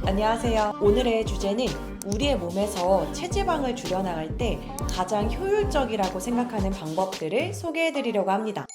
안녕하세요. 오늘의 주제는 우리의 몸에서 체지방을 줄여나갈 때 가장 효율적이라고 생각하는 방법들을 소개해드리려고 합니다.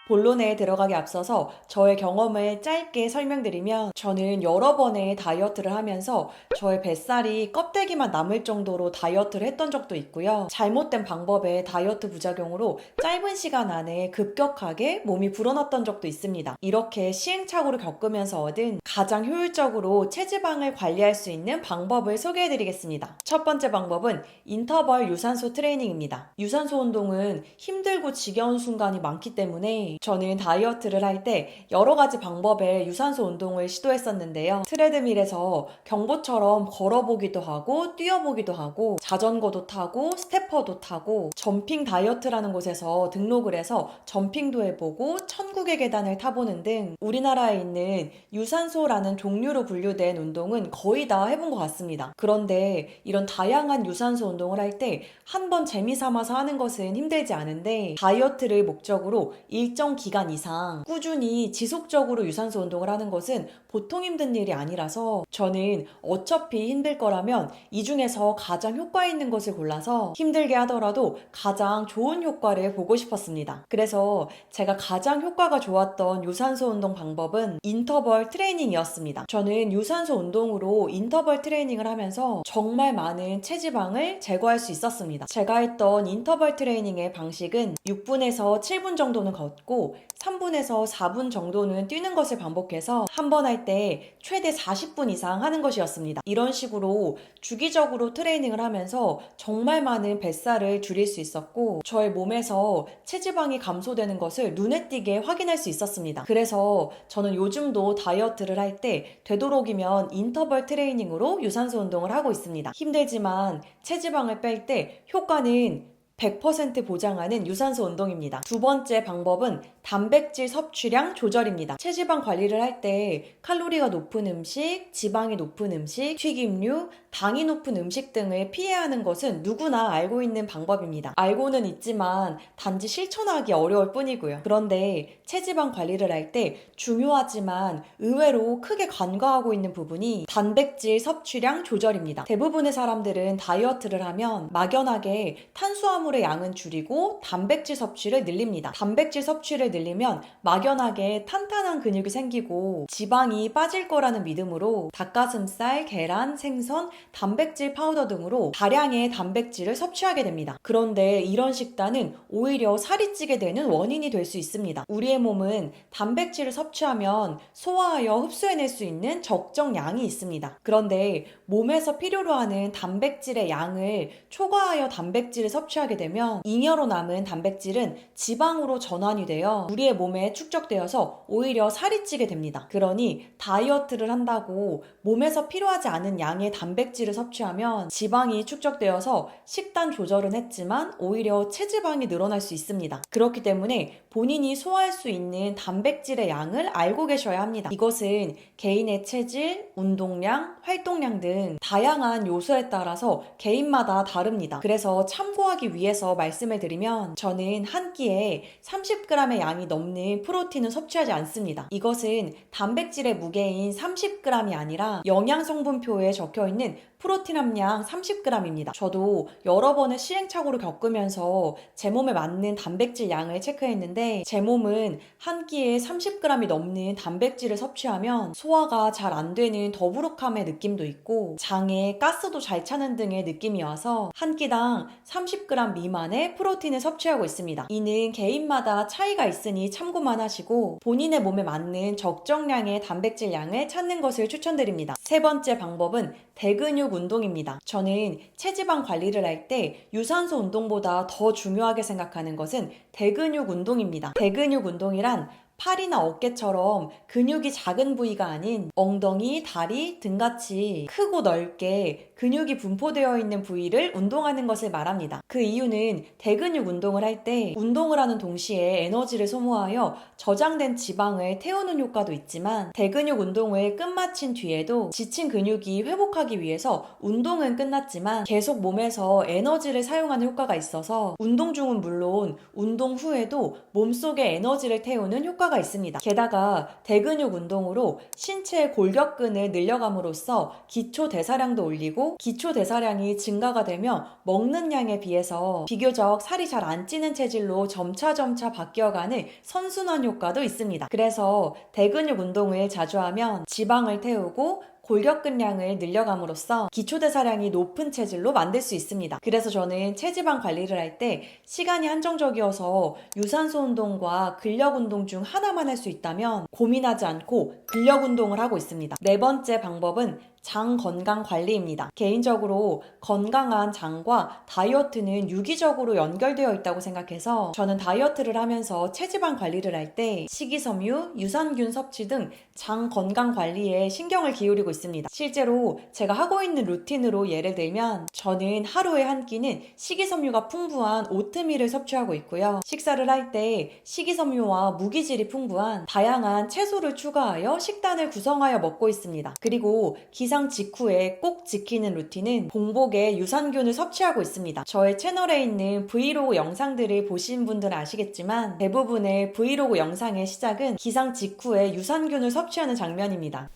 본론에 들어가기 앞서서 저의 경험을 짧게 설명드리면, 저는 여러 번의 다이어트를 하면서 저의 뱃살이 껍데기만 남을 정도로 다이어트를 했던 적도 있고요. 잘못된 방법의 다이어트 부작용으로 짧은 시간 안에 급격하게 몸이 불어났던 적도 있습니다. 이렇게 시행착오를 겪으면서 얻은 가장 효율적으로 체지방을 관리할 수 있는 방법을 소개해드리겠습니다. 첫 번째 방법은 인터벌 유산소 트레이닝입니다. 유산소 운동은 힘들고 지겨운 순간이 많기 때문에 저는 다이어트를 할 때 여러 가지 방법의 유산소 운동을 시도했었는데요. 트레드밀에서 경보처럼 걸어보기도 하고 뛰어보기도 하고 자전거도 타고 스태퍼도 타고 점핑 다이어트라는 곳에서 등록을 해서 점핑도 해보고 천국의 계단을 타보는 등 우리나라에 있는 유산소라는 종류로 분류된 운동은 거의 다 해본 것 같습니다. 그런데 이런 다양한 유산소 운동을 할 때 한 번 재미삼아서 하는 것은 힘들지 않은데, 다이어트를 목적으로 일정 기간 이상 꾸준히 지속적으로 유산소 운동을 하는 것은 보통 힘든 일이 아니라서, 저는 어차피 힘들 거라면 이 중에서 가장 효과 있는 것을 골라서 힘들게 하더라도 가장 좋은 효과를 보고 싶었습니다. 그래서 제가 가장 효과가 좋았던 유산소 운동 방법은 인터벌 트레이닝이었습니다. 저는 유산소 운동으로 인터벌 트레이닝을 하면서 정말 많은 체지방을 제거할 수 있었습니다. 제가 했던 인터벌 트레이닝의 방식은 6분에서 7분 정도는 걷고 3분에서 4분 정도는 뛰는 것을 반복해서 한 번 할 때 최대 40분 이상 하는 것이었습니다. 이런 식으로 주기적으로 트레이닝을 하면서 정말 많은 뱃살을 줄일 수 있었고, 저의 몸에서 체지방이 감소되는 것을 눈에 띄게 확인할 수 있었습니다. 그래서 저는 요즘도 다이어트를 할 때 되도록이면 인터벌 트레이닝으로 유산소 운동을 하고 있습니다. 힘들지만 체지방을 뺄 때 효과는 100% 보장하는 유산소 운동입니다. 두 번째 방법은 단백질 섭취량 조절입니다. 체지방 관리를 할 때 칼로리가 높은 음식, 지방이 높은 음식, 튀김류, 당이 높은 음식 등을 피해야 하는 것은 누구나 알고 있는 방법입니다. 알고는 있지만 단지 실천하기 어려울 뿐이고요. 그런데 체지방 관리를 할 때 중요하지만 의외로 크게 간과하고 있는 부분이 단백질 섭취량 조절입니다. 대부분의 사람들은 다이어트를 하면 막연하게 탄수화물의 양은 줄이고 단백질 섭취를 늘립니다. 단백질 섭취를 늘리면 막연하게 탄탄한 근육이 생기고 지방이 빠질 거라는 믿음으로 닭가슴살, 계란, 생선, 단백질 파우더 등으로 다량의 단백질을 섭취하게 됩니다. 그런데 이런 식단은 오히려 살이 찌게 되는 원인이 될 수 있습니다. 우리의 몸은 단백질을 섭취하면 소화하여 흡수해낼 수 있는 적정 양이 있습니다. 그런데 몸에서 필요로 하는 단백질의 양을 초과하여 단백질을 섭취하게 되면 잉여로 남은 단백질은 지방으로 전환이 되어 우리의 몸에 축적되어서 오히려 살이 찌게 됩니다. 그러니 다이어트를 한다고 몸에서 필요하지 않은 양의 단백질을 섭취하면 지방이 축적되어서 식단 조절은 했지만 오히려 체지방이 늘어날 수 있습니다. 그렇기 때문에 본인이 소화할 수 있는 단백질의 양을 알고 계셔야 합니다. 이것은 개인의 체질, 운동량, 활동량 등 다양한 요소에 따라서 개인마다 다릅니다. 그래서 참고하기 위해서 말씀을 드리면, 저는 한 끼에 30g의 양이 넘는 프로틴을 섭취하지 않습니다. 이것은 단백질의 무게인 30g이 아니라 영양성분표에 적혀있는 프로틴 함량 30g입니다. 저도 여러 번의 시행착오를 겪으면서 제 몸에 맞는 단백질 양을 체크했는데, 제 몸은 한 끼에 30g이 넘는 단백질을 섭취하면 소화가 잘 안 되는 더부룩함의 느낌도 있고 장에 가스도 잘 차는 등의 느낌이 와서 한 끼당 30g 미만의 프로틴을 섭취하고 있습니다. 이는 개인마다 차이가 있으니 참고만 하시고 본인의 몸에 맞는 적정량의 단백질 양을 찾는 것을 추천드립니다. 세 번째 방법은 대근육 운동입니다. 저는 체지방 관리를 할 때 유산소 운동보다 더 중요하게 생각하는 것은 대근육 운동입니다. 대근육 운동이란 팔이나 어깨처럼 근육이 작은 부위가 아닌 엉덩이, 다리 등같이 크고 넓게 근육이 분포되어 있는 부위를 운동하는 것을 말합니다. 그 이유는 대근육 운동을 할 때 운동을 하는 동시에 에너지를 소모하여 저장된 지방을 태우는 효과도 있지만 대근육 운동을 끝마친 뒤에도 지친 근육이 회복하기 위해서 운동은 끝났지만 계속 몸에서 에너지를 사용하는 효과가 있어서 운동 중은 물론 운동 후에도 몸속에 에너지를 태우는 효과가 있습니다. 게다가 대근육 운동으로 신체의 골격근을 늘려감으로써 기초 대사량도 올리고 기초 대사량이 증가가 되면 먹는 양에 비해서 비교적 살이 잘 안 찌는 체질로 점차 바뀌어가는 선순환 효과도 있습니다. 그래서 대근육 운동을 자주 하면 지방을 태우고 골격근량을 늘려감으로써 기초대사량이 높은 체질로 만들 수 있습니다. 그래서 저는 체지방 관리를 할 때 시간이 한정적이어서 유산소 운동과 근력 운동 중 하나만 할 수 있다면 고민하지 않고 근력 운동을 하고 있습니다. 네 번째 방법은 장 건강 관리입니다. 개인적으로 건강한 장과 다이어트는 유기적으로 연결되어 있다고 생각해서 저는 다이어트를 하면서 체지방 관리를 할 때 식이섬유, 유산균 섭취 등 장 건강 관리에 신경을 기울이고 있습니다. 실제로 제가 하고 있는 루틴으로 예를 들면 저는 하루에 한 끼는 식이섬유가 풍부한 오트밀을 섭취하고 있고요. 식사를 할 때 식이섬유와 무기질이 풍부한 다양한 채소를 추가하여 식단을 구성하여 먹고 있습니다. 그리고 기상 직후에 꼭 지키는 루틴은 공복에 유산균을 섭취하고 있습니다. 저의 채널에 있는 브이로그 영상들을 보신 분들은 아시겠지만 대부분의 브이로그 영상의 시작은 기상 직후에 유산균을 섭취하는 장면입니다.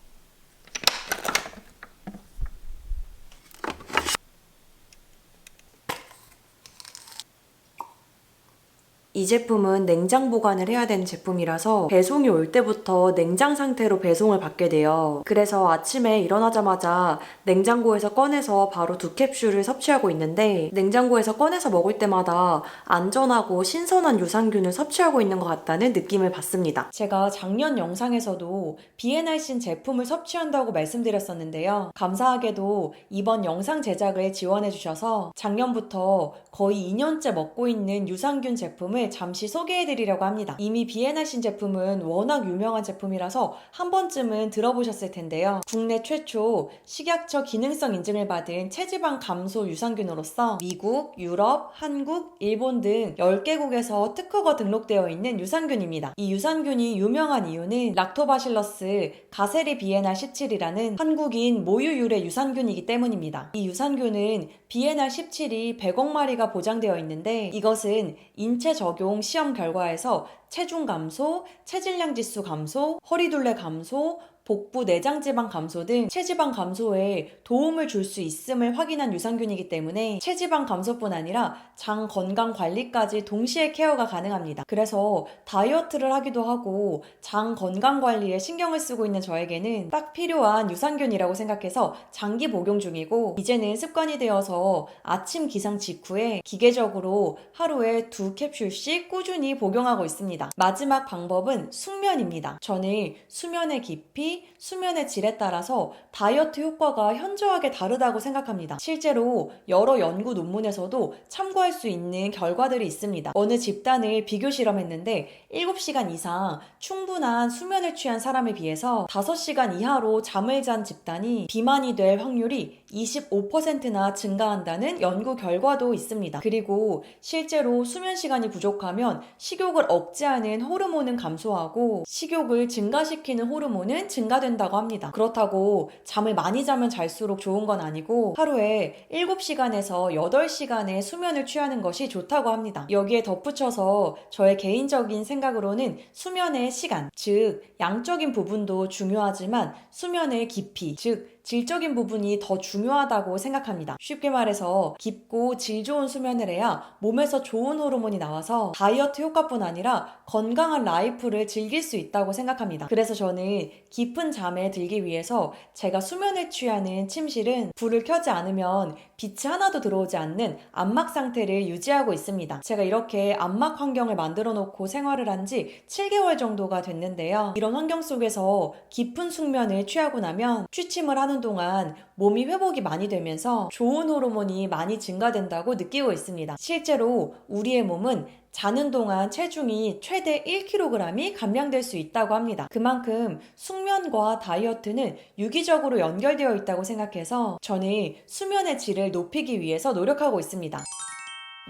이 제품은 냉장 보관을 해야 되는 제품이라서 배송이 올 때부터 냉장 상태로 배송을 받게 돼요. 그래서 아침에 일어나자마자 냉장고에서 꺼내서 바로 2캡슐을 섭취하고 있는데 냉장고에서 꺼내서 먹을 때마다 안전하고 신선한 유산균을 섭취하고 있는 것 같다는 느낌을 받습니다. 제가 작년 영상에서도 비엔알신 제품을 섭취한다고 말씀드렸었는데요. 감사하게도 이번 영상 제작을 지원해주셔서 작년부터 거의 2년째 먹고 있는 유산균 제품을 잠시 소개해드리려고 합니다. 이미 비엔알신 제품은 워낙 유명한 제품이라서 한 번쯤은 들어보셨을 텐데요. 국내 최초 식약처 기능성 인증을 받은 체지방 감소 유산균으로서 미국, 유럽, 한국, 일본 등 10개국에서 특허가 등록되어 있는 유산균입니다. 이 유산균이 유명한 이유는 락토바실러스 가세리 비엔알 17이라는 한국인 모유 유래 유산균이기 때문입니다. 이 유산균은 비엔알 17이 100억 마리가 보장되어 있는데 이것은 인체 적용 시험 결과에서 체중 감소, 체질량 지수 감소, 허리둘레 감소, 복부 내장지방 감소 등 체지방 감소에 도움을 줄 수 있음을 확인한 유산균이기 때문에 체지방 감소뿐 아니라 장 건강 관리까지 동시에 케어가 가능합니다. 그래서 다이어트를 하기도 하고 장 건강 관리에 신경을 쓰고 있는 저에게는 딱 필요한 유산균이라고 생각해서 장기 복용 중이고 이제는 습관이 되어서 아침 기상 직후에 기계적으로 하루에 2캡슐씩 꾸준히 복용하고 있습니다. 마지막 방법은 숙면입니다. 저는 수면의 깊이, 수면의 질에 따라서 다이어트 효과가 현저하게 다르다고 생각합니다. 실제로 여러 연구 논문에서도 참고할 수 있는 결과들이 있습니다. 어느 집단을 비교 실험했는데 7시간 이상 충분한 수면을 취한 사람에 비해서 5시간 이하로 잠을 잔 집단이 비만이 될 확률이 25%나 증가한다는 연구 결과도 있습니다. 그리고 실제로 수면 시간이 부족하면 식욕을 억제하는 호르몬은 감소하고 식욕을 증가시키는 호르몬은 증가된다고 합니다. 그렇다고 잠을 많이 자면 잘수록 좋은 건 아니고 하루에 7시간에서 8시간의 수면을 취하는 것이 좋다고 합니다. 여기에 덧붙여서 저의 개인적인 생각으로는 수면의 시간, 즉 양적인 부분도 중요하지만 수면의 깊이, 즉 질적인 부분이 더 중요하다고 생각합니다. 쉽게 말해서 깊고 질 좋은 수면을 해야 몸에서 좋은 호르몬이 나와서 다이어트 효과뿐 아니라 건강한 라이프를 즐길 수 있다고 생각합니다. 그래서 저는 깊은 잠에 들기 위해서 제가 수면을 취하는 침실은 불을 켜지 않으면 빛이 하나도 들어오지 않는 암막 상태를 유지하고 있습니다. 제가 이렇게 암막 환경을 만들어 놓고 생활을 한 지 7개월 정도가 됐는데요. 이런 환경 속에서 깊은 숙면을 취하고 나면 취침을 하는 시간 동안 몸이 회복이 많이 되면서 좋은 호르몬이 많이 증가된다고 느끼고 있습니다. 실제로 우리의 몸은 자는 동안 체중이 최대 1kg이 감량될 수 있다고 합니다. 그만큼 숙면과 다이어트는 유기적으로 연결되어 있다고 생각해서 저는 수면의 질을 높이기 위해서 노력하고 있습니다.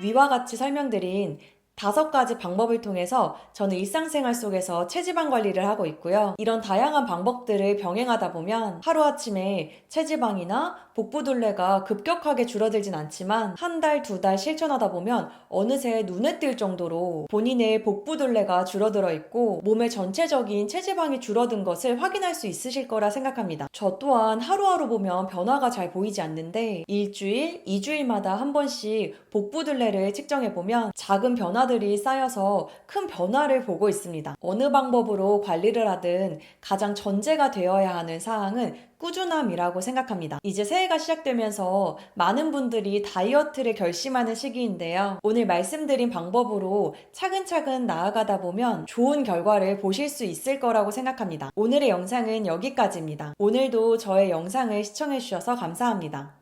위와 같이 설명드린 5가지 방법을 통해서 저는 일상생활 속에서 체지방 관리를 하고 있고요. 이런 다양한 방법들을 병행하다 보면 하루아침에 체지방이나 복부둘레가 급격하게 줄어들진 않지만 한 달, 2달 실천하다 보면 어느새 눈에 띌 정도로 본인의 복부둘레가 줄어들어 있고 몸의 전체적인 체지방이 줄어든 것을 확인할 수 있으실 거라 생각합니다. 저 또한 하루하루 보면 변화가 잘 보이지 않는데 일주일, 2주일마다 한 번씩 복부둘레를 측정해보면 작은 변화들이 쌓여서 큰 변화를 보고 있습니다. 어느 방법으로 관리를 하든 가장 전제가 되어야 하는 사항은 꾸준함이라고 생각합니다. 이제 새해가 시작되면서 많은 분들이 다이어트를 결심하는 시기인데요. 오늘 말씀드린 방법으로 차근차근 나아가다 보면 좋은 결과를 보실 수 있을 거라고 생각합니다. 오늘의 영상은 여기까지입니다. 오늘도 저의 영상을 시청해주셔서 감사합니다.